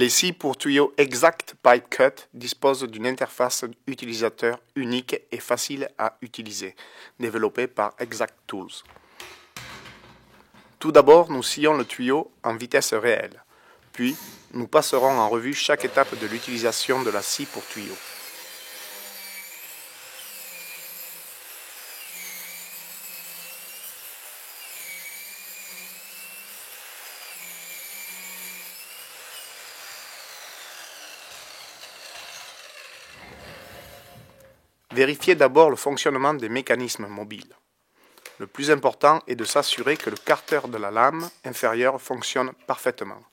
Les scies pour tuyaux Exact Pipe Cut disposent d'une interface utilisateur unique et facile à utiliser, développée par Exact Tools. Tout d'abord, nous scions le tuyau en vitesse réelle, puis nous passerons en revue chaque étape de l'utilisation de la scie pour tuyau. Vérifiez d'abord le fonctionnement des mécanismes mobiles. Le plus important est de s'assurer que le carter de la lame inférieure fonctionne parfaitement.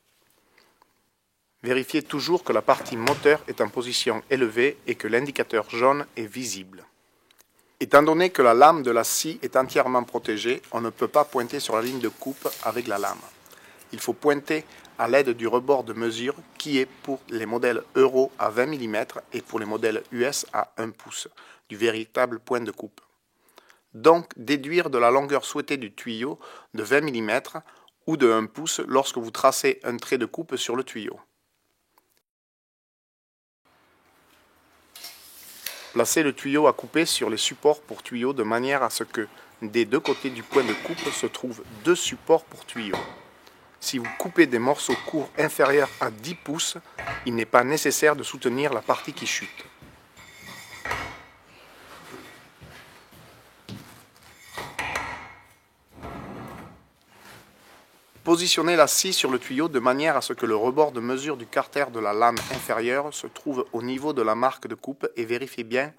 Vérifiez toujours que la partie moteur est en position élevée et que l'indicateur jaune est visible. Étant donné que la lame de la scie est entièrement protégée, on ne peut pas pointer sur la ligne de coupe avec la lame. Il faut pointer à l'aide du rebord de mesure qui est pour les modèles Euro à 20 mm et pour les modèles US à 1 pouce, du véritable point de coupe. Donc, déduire de la longueur souhaitée du tuyau de 20 mm ou de 1 pouce lorsque vous tracez un trait de coupe sur le tuyau. Placez le tuyau à couper sur les supports pour tuyau de manière à ce que, des deux côtés du point de coupe, se trouvent deux supports pour tuyau. Si vous coupez des morceaux courts inférieurs à 10 pouces, il n'est pas nécessaire de soutenir la partie qui chute. Positionnez la scie sur le tuyau de manière à ce que le rebord de mesure du carter de la lame inférieure se trouve au niveau de la marque de coupe et vérifiez bien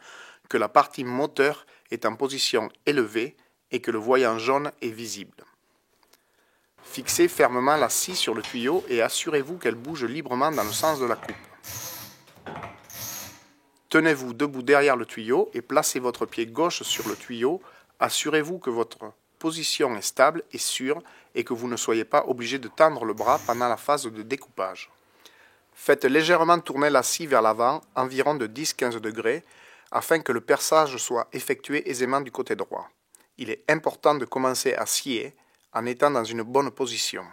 que la partie moteur est en position élevée et que le voyant jaune est visible. Fixez fermement la scie sur le tuyau et assurez-vous qu'elle bouge librement dans le sens de la coupe. Tenez-vous debout derrière le tuyau et placez votre pied gauche sur le tuyau. Assurez-vous que votre position est stable et sûre et que vous ne soyez pas obligé de tendre le bras pendant la phase de découpage. Faites légèrement tourner la scie vers l'avant, environ de 10-15 degrés, afin que le perçage soit effectué aisément du côté droit. Il est important de commencer à scier en étant dans une bonne position.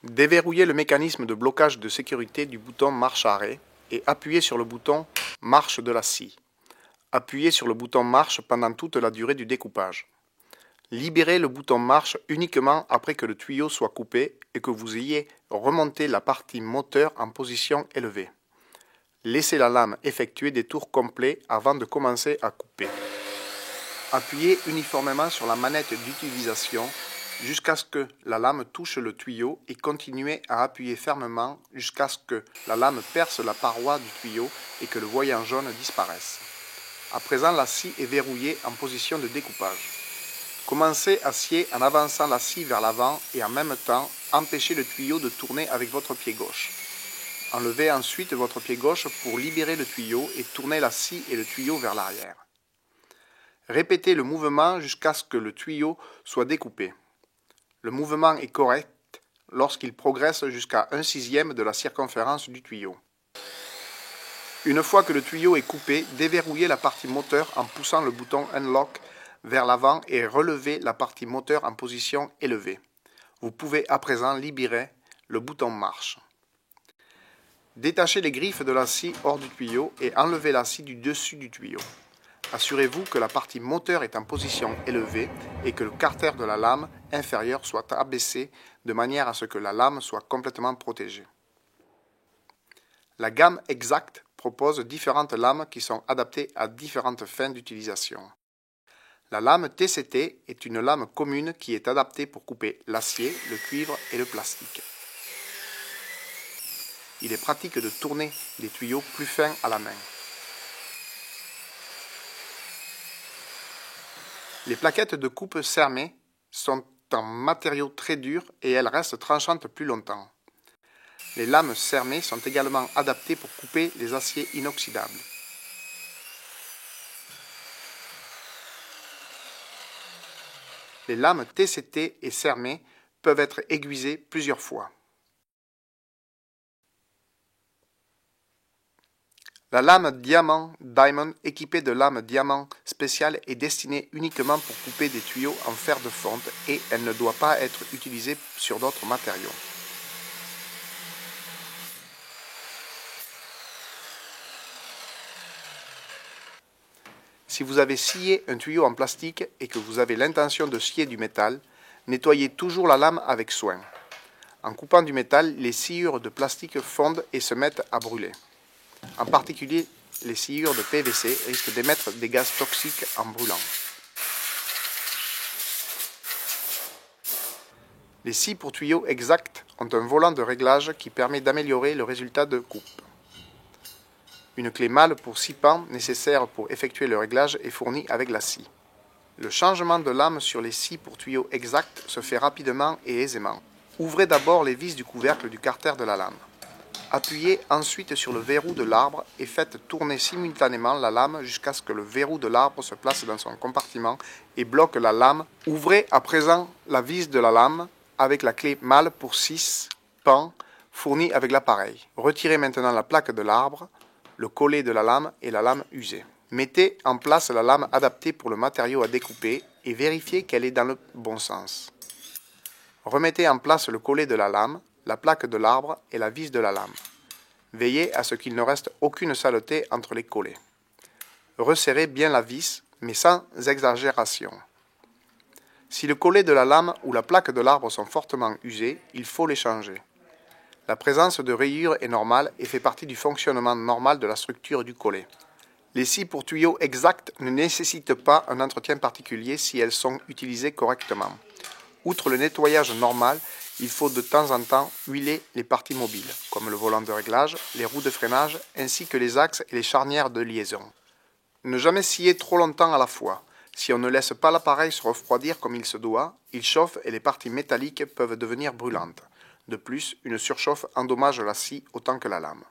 Déverrouillez le mécanisme de blocage de sécurité du bouton marche-arrêt et appuyez sur le bouton marche de la scie. Appuyez sur le bouton marche pendant toute la durée du découpage. Libérez le bouton marche uniquement après que le tuyau soit coupé et que vous ayez remonté la partie moteur en position élevée. Laissez la lame effectuer des tours complets avant de commencer à couper. Appuyez uniformément sur la manette d'utilisation jusqu'à ce que la lame touche le tuyau et continuez à appuyer fermement jusqu'à ce que la lame perce la paroi du tuyau et que le voyant jaune disparaisse. À présent, la scie est verrouillée en position de découpage. Commencez à scier en avançant la scie vers l'avant et en même temps, empêchez le tuyau de tourner avec votre pied gauche. Enlevez ensuite votre pied gauche pour libérer le tuyau et tournez la scie et le tuyau vers l'arrière. Répétez le mouvement jusqu'à ce que le tuyau soit découpé. Le mouvement est correct lorsqu'il progresse jusqu'à 1/6 de la circonférence du tuyau. Une fois que le tuyau est coupé, déverrouillez la partie moteur en poussant le bouton Unlock vers l'avant et relevez la partie moteur en position élevée. Vous pouvez à présent libérer le bouton marche. Détachez les griffes de la scie hors du tuyau et enlevez la scie du dessus du tuyau. Assurez-vous que la partie moteur est en position élevée et que le carter de la lame inférieure soit abaissé de manière à ce que la lame soit complètement protégée. La gamme Exact propose différentes lames qui sont adaptées à différentes fins d'utilisation. La lame TCT est une lame commune qui est adaptée pour couper l'acier, le cuivre et le plastique. Il est pratique de tourner des tuyaux plus fins à la main. Les plaquettes de coupe Cermet sont en matériau très dur et elles restent tranchantes plus longtemps. Les lames Cermet sont également adaptées pour couper les aciers inoxydables. Les lames TCT et Cermet peuvent être aiguisées plusieurs fois. La lame Diamond équipée de lames diamant spéciales est destinée uniquement pour couper des tuyaux en fer de fonte et elle ne doit pas être utilisée sur d'autres matériaux. Si vous avez scié un tuyau en plastique et que vous avez l'intention de scier du métal, nettoyez toujours la lame avec soin. En coupant du métal, les sciures de plastique fondent et se mettent à brûler. En particulier, les sciures de PVC risquent d'émettre des gaz toxiques en brûlant. Les scies pour tuyaux exacts ont un volant de réglage qui permet d'améliorer le résultat de coupe. Une clé mâle pour 6 pans nécessaire pour effectuer le réglage est fournie avec la scie. Le changement de lame sur les scies pour tuyaux exacts se fait rapidement et aisément. Ouvrez d'abord les vis du couvercle du carter de la lame. Appuyez ensuite sur le verrou de l'arbre et faites tourner simultanément la lame jusqu'à ce que le verrou de l'arbre se place dans son compartiment et bloque la lame. Ouvrez à présent la vis de la lame avec la clé mâle pour 6 pans fournie avec l'appareil. Retirez maintenant la plaque de l'arbre, le collet de la lame et la lame usée. Mettez en place la lame adaptée pour le matériau à découper et vérifiez qu'elle est dans le bon sens. Remettez en place le collet de la lame, la plaque de l'arbre et la vis de la lame. Veillez à ce qu'il ne reste aucune saleté entre les collets. Resserrez bien la vis, mais sans exagération. Si le collet de la lame ou la plaque de l'arbre sont fortement usés, il faut les changer. La présence de rayures est normale et fait partie du fonctionnement normal de la structure du collet. Les scies pour tuyaux exacts ne nécessitent pas un entretien particulier si elles sont utilisées correctement. Outre le nettoyage normal, il faut de temps en temps huiler les parties mobiles, comme le volant de réglage, les roues de freinage, ainsi que les axes et les charnières de liaison. Ne jamais scier trop longtemps à la fois. Si on ne laisse pas l'appareil se refroidir comme il se doit, il chauffe et les parties métalliques peuvent devenir brûlantes. De plus, une surchauffe endommage la scie autant que la lame.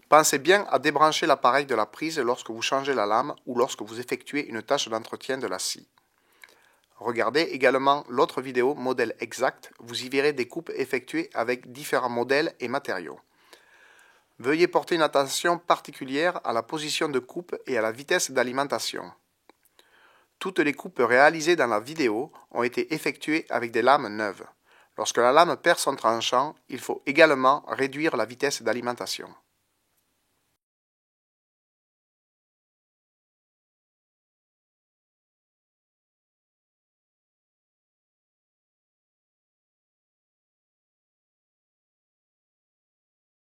Pensez bien à débrancher l'appareil de la prise lorsque vous changez la lame ou lorsque vous effectuez une tâche d'entretien de la scie. Regardez également l'autre vidéo modèle exact, vous y verrez des coupes effectuées avec différents modèles et matériaux. Veuillez porter une attention particulière à la position de coupe et à la vitesse d'alimentation. Toutes les coupes réalisées dans la vidéo ont été effectuées avec des lames neuves. Lorsque la lame perd son tranchant, il faut également réduire la vitesse d'alimentation.